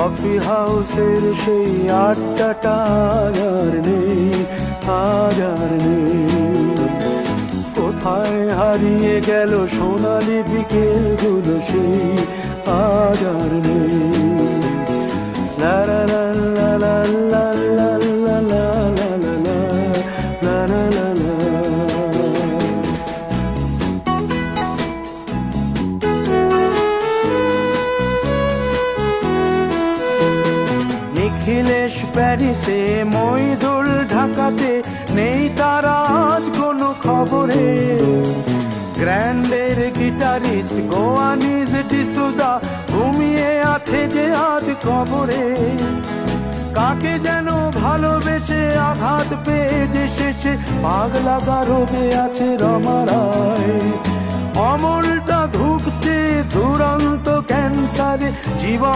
Coffee হাউসের সেই আড্ডাটা আর নেই, আজ আর নেই। কোথায় হারিয়ে গেল সোনালি বিকেলগুলো সেই আজ আর নেই। লা লা লা লা লা লা লা লা লা লা লা লা লা লা। নিখিলেশ প্যারিসে, মইদুল ঢাকাতে, নেই তারা আজ কোনো খবরে। গ্র্যান্ডের গিটারিস্ট গোয়ানিজ ডিসুজা ঘুমিয়ে আছে যে আজ কবরে। কাকে যেন ভালোবেসে আঘাত পেয়ে যে শেষে পাগলা গারদে আছে রমা রায়। অমলটা ধুকছে দুরন্ত ক্যান্সারে জীবন।